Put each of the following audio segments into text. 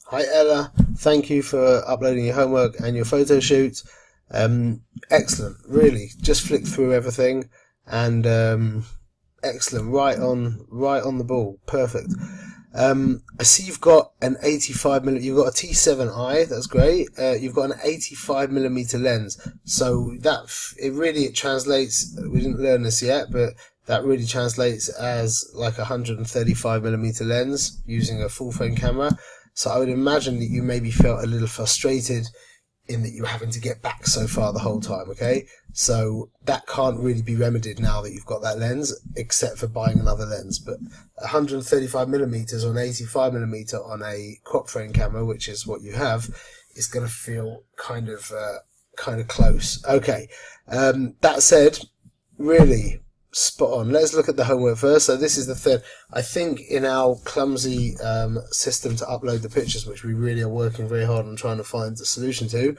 Hi Ella, thank you for uploading your homework and your photo shoot. Excellent, really. Just flick through everything and excellent, right on the ball, perfect. I see you've got an 85mm. You've got a T7i. That's great. You've got an 85mm lens, so it translates. We didn't learn this yet, but that really translates as like a 135mm lens using a full frame camera. So I would imagine that you maybe felt a little frustrated in that you're having to get back so far the whole time, okay? So that can't really be remedied now that you've got that lens, except for buying another lens. But 135mm or an 85mm on a crop frame camera, which is what you have, is going to feel kind of close. Okay, that said, really spot on. Let's look at the homework first. So this is the third. I think in our clumsy system to upload the pictures, which we really are working very hard on trying to find the solution to,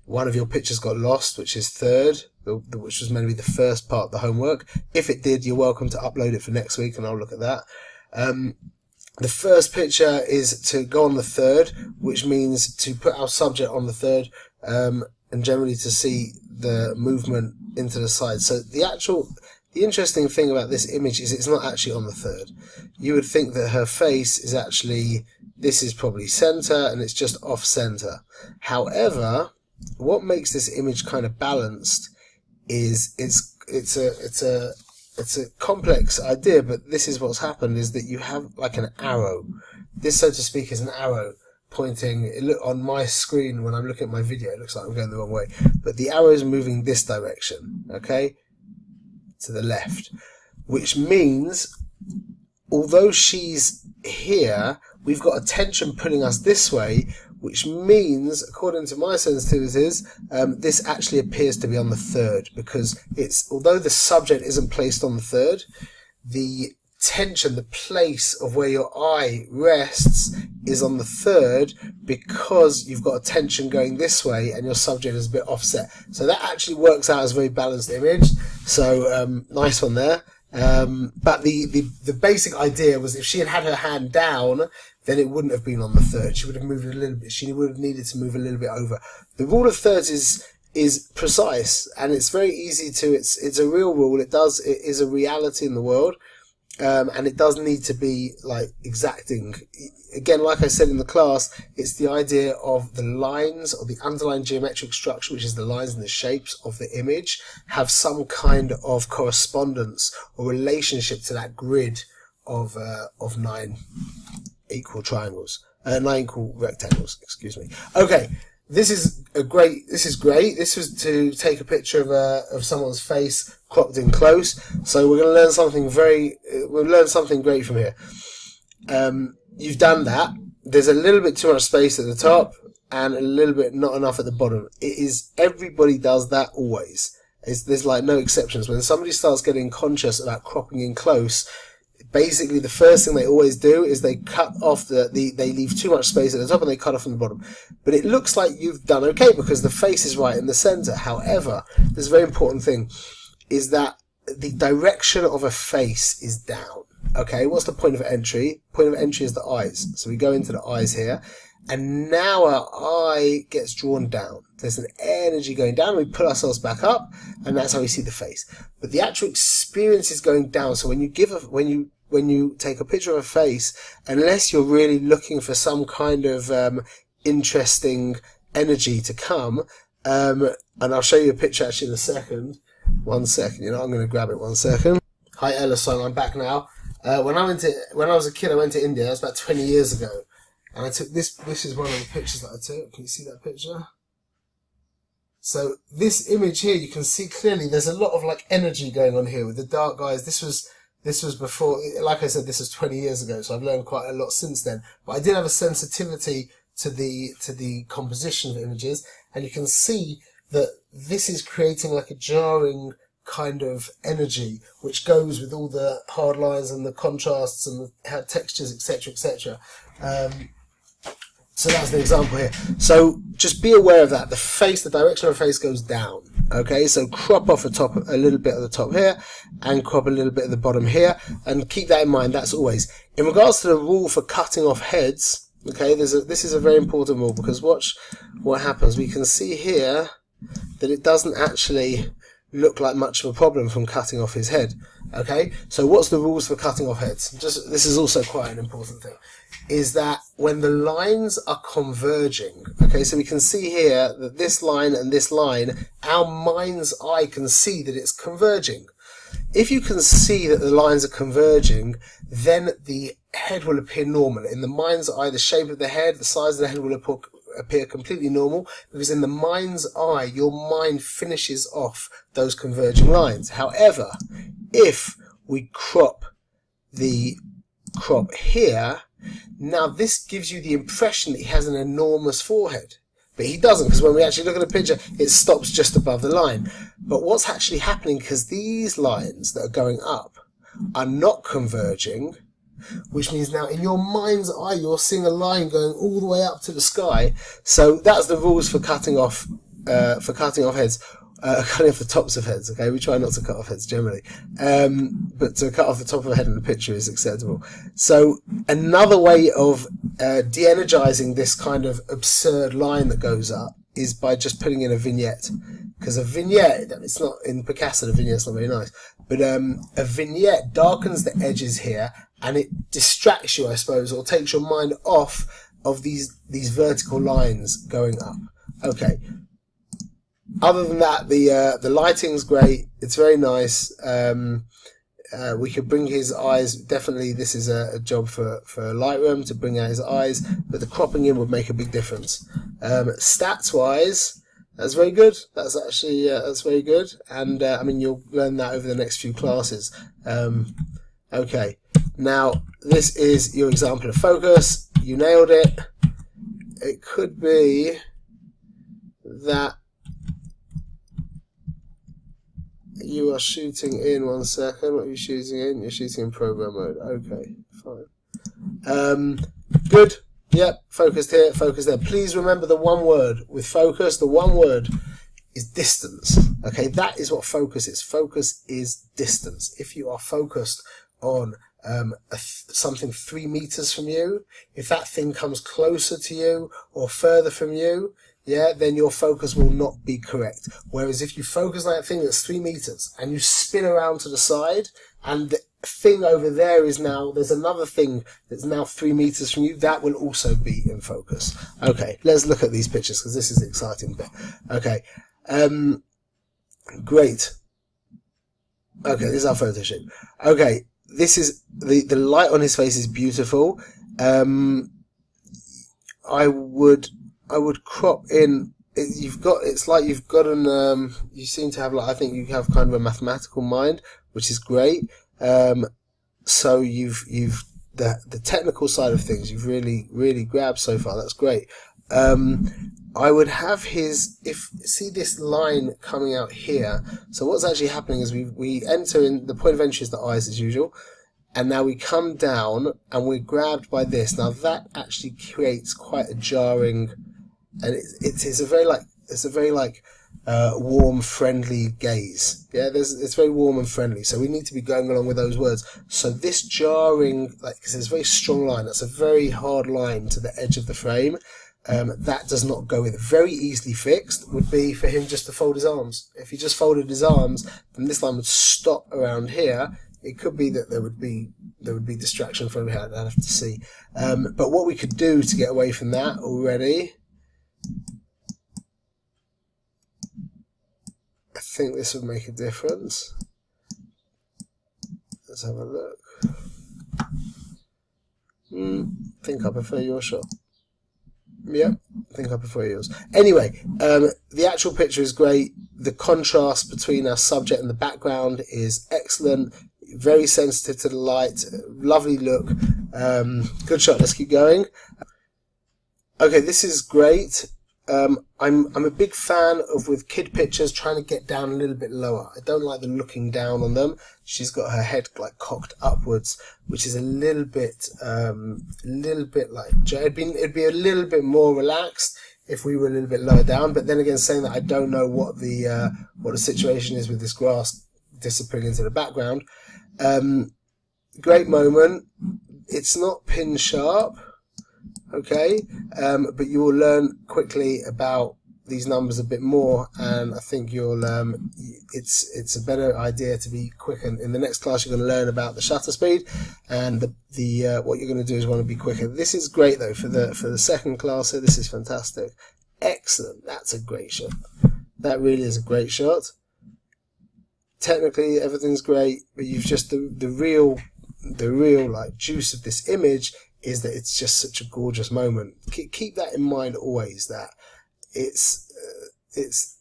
one of your pictures got lost, which is third, which was meant to be the first part of the homework. If it did, you're welcome to upload it for next week and I'll look at that. The first picture is to go on the third, which means to put our subject on the third, and generally to see the movement into the side. So the interesting thing about this image is it's not actually on the third. You would think that her face is actually, this is probably center and it's just off center. However, what makes this image kind of balanced is it's a complex idea, but this is what's happened, is that you have like an arrow. This, so to speak, is an arrow pointing. On my screen when I'm looking at my video, it looks like I'm going the wrong way, but the arrow is moving this direction, okay, to the left, which means although she's here, we've got a tension pulling us this way, which means, according to my sensitivities, this actually appears to be on the third, because although the subject isn't placed on the third, the tension, the place of where your eye rests is on the third, because you've got a tension going this way and your subject is a bit offset. So that actually works out as a very balanced image. So nice one there. But the basic idea was, if she had her hand down, then it wouldn't have been on the third. She would have moved a little bit. She would have needed to move a little bit over. The rule of thirds is precise, and it's very easy to. It's a real rule. It is a reality in the world. And it does need to be like exacting. Again, like I said in the class, it's the idea of the lines, or the underlying geometric structure, which is the lines and the shapes of the image, have some kind of correspondence or relationship to that grid of 9 equal triangles, 9 equal rectangles. Excuse me. Okay. This is great. This was to take a picture of someone's face cropped in close. So we're going to learn something great from here. You've done that. There's a little bit too much space at the top and a little bit not enough at the bottom. Everybody does that always. There's like no exceptions. When somebody starts getting conscious about cropping in close, basically the first thing they always do is they cut off they leave too much space at the top and they cut off from the bottom. But it looks like you've done okay because the face is right in the center. However, there's a very important thing, is that the direction of a face is down. Okay, what's the point of entry? Point of entry is the eyes. So we go into the eyes here, and now our eye gets drawn down. There's an energy going down, we pull ourselves back up, and that's how we see the face. But the actual experience is going down. So when you take a picture of a face, unless you're really looking for some kind of interesting energy to come, and I'll show you a picture actually in a second. 1 second, I'm going to grab it 1 second. Hi Ella, so I'm back now. When I was a kid, I went to India. That was about 20 years ago, and I took this. This is one of the pictures that I took. Can you see that picture? So this image here, you can see clearly there's a lot of like energy going on here with the dark guys. This was before, like I said, this was 20 years ago, so I've learned quite a lot since then. But I did have a sensitivity to the composition of images, and you can see that this is creating like a jarring kind of energy, which goes with all the hard lines and the contrasts and the textures, etc., etc. So that's the example here. So just be aware of that. The direction of the face goes down. Okay, so crop off a little bit at the top here, and crop a little bit at the bottom here, and keep that in mind. That's always. In regards to the rule for cutting off heads, Okay, this is a very important rule, because watch what happens. We can see here that it doesn't actually look like much of a problem from cutting off his head. Okay, so what's the rules for cutting off heads? This is also quite an important thing, is that when the lines are converging, okay, so we can see here that this line and this line, our mind's eye can see that it's converging. If you can see that the lines are converging, then the head will appear normal. In the mind's eye, the shape of the head, the size of the head will appear completely normal, because in the mind's eye, your mind finishes off those converging lines. However, if we crop here, now this gives you the impression that he has an enormous forehead. But he doesn't, because when we actually look at the picture, it stops just above the line. But what's actually happening, because these lines that are going up are not converging, which means now in your mind's eye, you're seeing a line going all the way up to the sky. So that's the rules for cutting off heads. Cutting off the tops of heads, okay? We try not to cut off heads generally. But to cut off the top of a head in the picture is acceptable. So another way of de-energizing this kind of absurd line that goes up is by just putting in a vignette. Because a vignette, it's not, in Picasso, the vignette's not very nice, but a vignette darkens the edges here, and it distracts you, I suppose, or takes your mind off of these vertical lines going up. Okay. Other than that, the lighting's great. It's very nice. We could bring his eyes. Definitely, this is a job for Lightroom to bring out his eyes, but the cropping in would make a big difference. Stats wise, that's very good. That's actually that's very good. And I mean, you'll learn that over the next few classes. Okay. Now, this is your example of focus. You nailed it. It could be that you are shooting in, 1 second. What are you shooting in? You're shooting in program mode. Okay, fine. Good. Yep, focused here, focused there. Please remember the one word with focus. The one word is distance. Okay, that is what focus is. Focus is distance. If you are focused on something 3 meters from you, if that thing comes closer to you or further from you, yeah, then your focus will not be correct. Whereas if you focus on that thing that's 3 meters and you spin around to the side, and the thing over there is now, there's another thing that's now 3 meters from you, that will also be in focus. Okay, let's look at these pictures, because this is the exciting bit. Okay, great. Okay, this is our photo shoot. Okay, this is, the light on his face is beautiful. I would crop in. It's like you've got an. You seem to have, like, I think you have kind of a mathematical mind, which is great. So you've the technical side of things you've really grabbed so far. That's great. I would have see this line coming out here. So what's actually happening is we enter in, the point of entry is the eyes as usual. And now we come down and we're grabbed by this. Now that actually creates quite a jarring, and it's a very warm, friendly gaze. Yeah, it's very warm and friendly. So we need to be going along with those words. So this jarring, because it's a very strong line. That's a very hard line to the edge of the frame. That does not go with it. Very easily fixed would be for him just to fold his arms. If he just folded his arms, then this line would stop around here. It could be that there would be distraction from here. I'd have to see. But what we could do to get away from that already, I think this would make a difference. Let's have a look. I think I prefer your shot. Yeah, I think I prefer yours. Anyway, the actual picture is great. The contrast between our subject and the background is excellent. Very sensitive to the light. Lovely look. Good shot. Let's keep going. Okay, this is great. I'm a big fan of, with kid pictures, trying to get down a little bit lower. I don't like the looking down on them. She's got her head like cocked upwards, which is a little bit like, it'd be a little bit more relaxed if we were a little bit lower down. But then again, saying that, I don't know what the situation is with this grass disappearing into the background. Great moment. It's not pin sharp, okay, but you will learn quickly about these numbers a bit more, and I think you'll it's a better idea to be quick. And in the next class, you're going to learn about the shutter speed, and the what you're going to do is want to be quicker. This is great though for the second class. So this is fantastic, excellent. That's a great shot. That really is a great shot. Technically, everything's great, but you've just the real like juice of this image is that it's just such a gorgeous moment. Keep that in mind always. That it's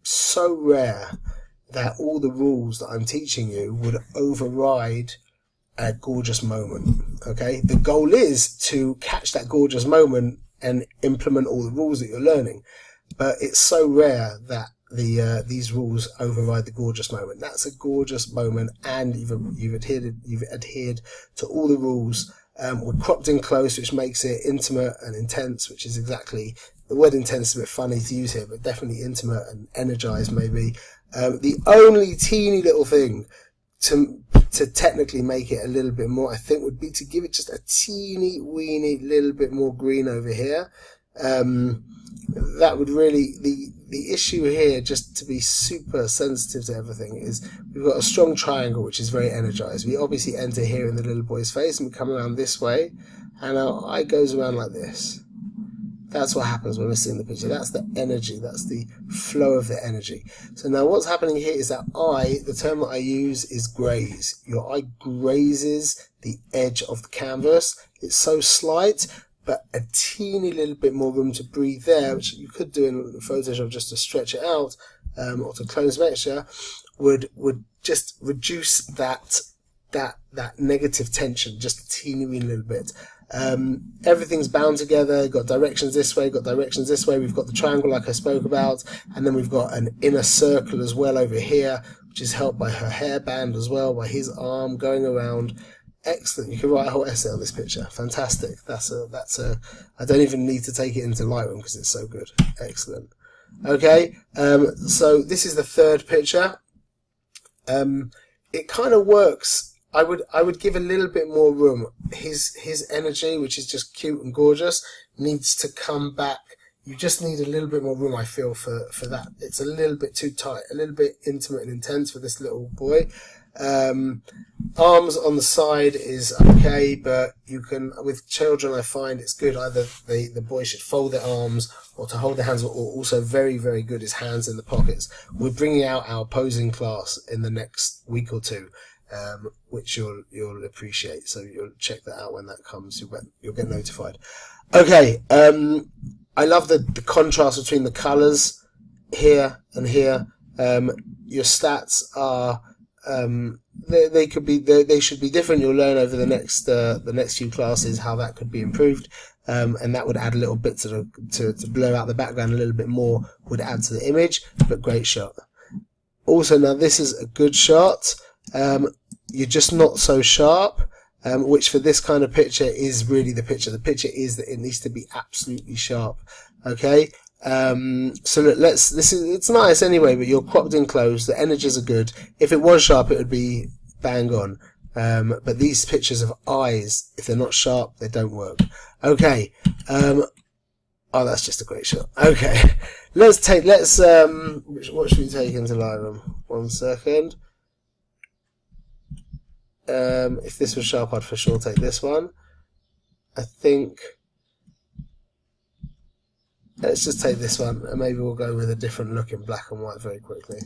so rare that all the rules that I'm teaching you would override a gorgeous moment. Okay, the goal is to catch that gorgeous moment and implement all the rules that you're learning, but it's so rare that these rules override the gorgeous moment. That's a gorgeous moment, and you've adhered to all the rules. We're cropped in close, which makes it intimate and intense, which is exactly the word intense is a bit funny to use here, but definitely intimate and energized maybe. The only teeny little thing to technically make it a little bit more, I think, would be to give it just a teeny weeny little bit more green over here. That would really, the issue here, just to be super sensitive to everything, is we've got a strong triangle which is very energized. We obviously enter here in the little boy's face and we come around this way, and our eye goes around like this. That's what happens when we're seeing the picture. That's the energy. That's the flow of the energy. So now what's happening here is that the term that I use is graze. Your eye grazes the edge of the canvas. It's so slight, but a teeny little bit more room to breathe there, which you could do in Photoshop just to stretch it out, or to close extra, would just reduce that negative tension just a teeny weeny little bit. Everything's bound together. Got directions this way, got directions this way. We've got the triangle like I spoke about, and then we've got an inner circle as well over here, which is helped by her hairband as well, by his arm going around. Excellent. You can write a whole essay on this picture. Fantastic. I don't even need to take it into Lightroom because it's so good. Excellent. Okay. So this is the third picture. It kind of works. I would give a little bit more room. His energy, which is just cute and gorgeous, needs to come back. You just need a little bit more room, I feel, for that. It's a little bit too tight, a little bit intimate and intense for this little boy. Arms on the side is okay, but you can, with children, I find it's good. Either the boy should fold their arms or to hold their hands, or also very, very good is hands in the pockets. We're bringing out our posing class in the next week or two. Which you'll appreciate. So you'll check that out when that comes. You'll get notified. Okay. I love the contrast between the colours here and here. Your stats are they should be different. You'll learn over the next few classes how that could be improved. And that would add a little bit to blur out the background a little bit more. Would add to the image. But great shot. Also, now this is a good shot. You're just not so sharp, which for this kind of picture is really the picture. The picture is that it needs to be absolutely sharp. Okay. So look, it's nice anyway, but you're cropped in close. The energies are good. If it was sharp, it would be bang on. But these pictures of eyes, if they're not sharp, they don't work. Okay. Oh, that's just a great shot. Okay. What should we take into Lightroom? 1 second. If this was sharp, I'd for sure take this one. I think let's just take this one, and maybe we'll go with a different look in black and white very quickly.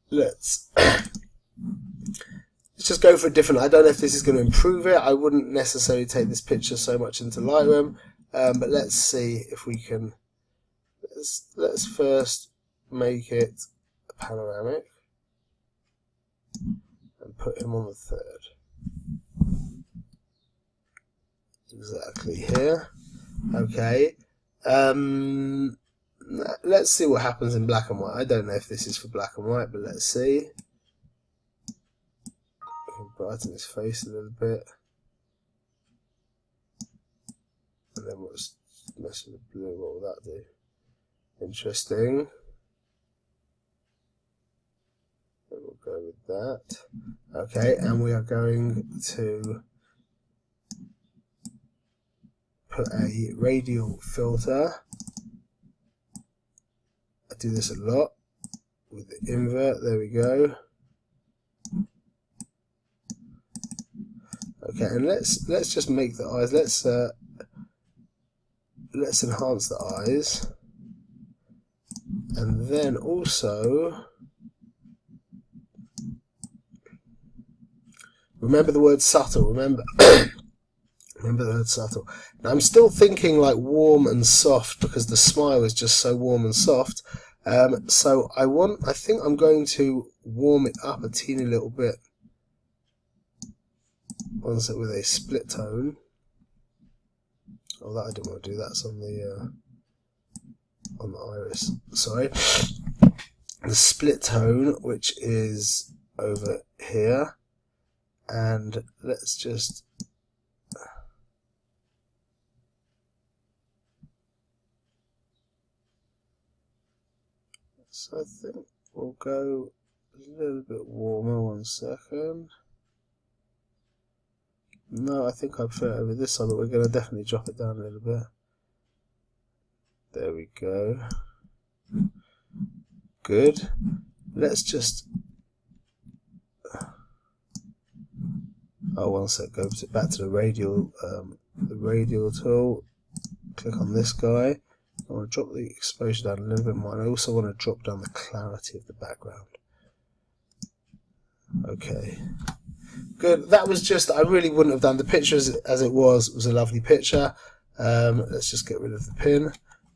Let's just go for a different. I don't know if this is going to improve it. I wouldn't necessarily take this picture so much into Lightroom, but let's see if we can. Let's first make it a panoramic and put him on the third. Exactly here. Okay. Let's see what happens in black and white. I don't know if this is for black and white, but let's see. I can brighten his face a little bit. And then what's messing with blue? What will that do? Interesting. that. Okay, and we are going to put a radial filter. I do this a lot with the invert. There we go. Okay, and let's just make the eyes. Let's enhance the eyes, and then also remember the word subtle. Remember. Remember the word subtle. Now I'm still thinking like warm and soft because the smile is just so warm and soft. So I think I'm going to warm it up a teeny little bit. Once it with a split tone. Oh, that I didn't want to do. That's on the iris. Sorry. The split tone, which is over here, and let's just. So I think we'll go a little bit warmer. 1 second. No, I think I prefer it over this side, but we're going to definitely drop it down a little bit. There we go. Good. Let's just. Oh, 1 sec. Go back to the radial tool. Click on this guy. I want to drop the exposure down a little bit more. I also want to drop down the clarity of the background. Okay. Good. That was just, I really wouldn't have done the picture as it was a lovely picture. Let's just get rid of the pin.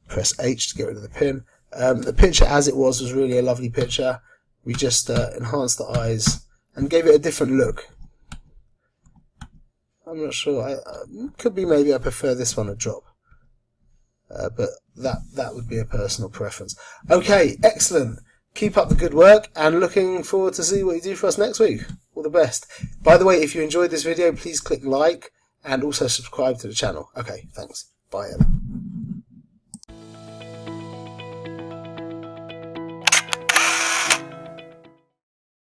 Press H to get rid of the pin. The picture as it was really a lovely picture. We just enhanced the eyes and gave it a different look. I'm not sure. Could be maybe I prefer this one a drop. But that would be a personal preference. Okay, excellent. Keep up the good work and looking forward to see what you do for us next week. All the best. By the way, if you enjoyed this video, please click like and also subscribe to the channel. Okay, thanks. Bye, Ellen.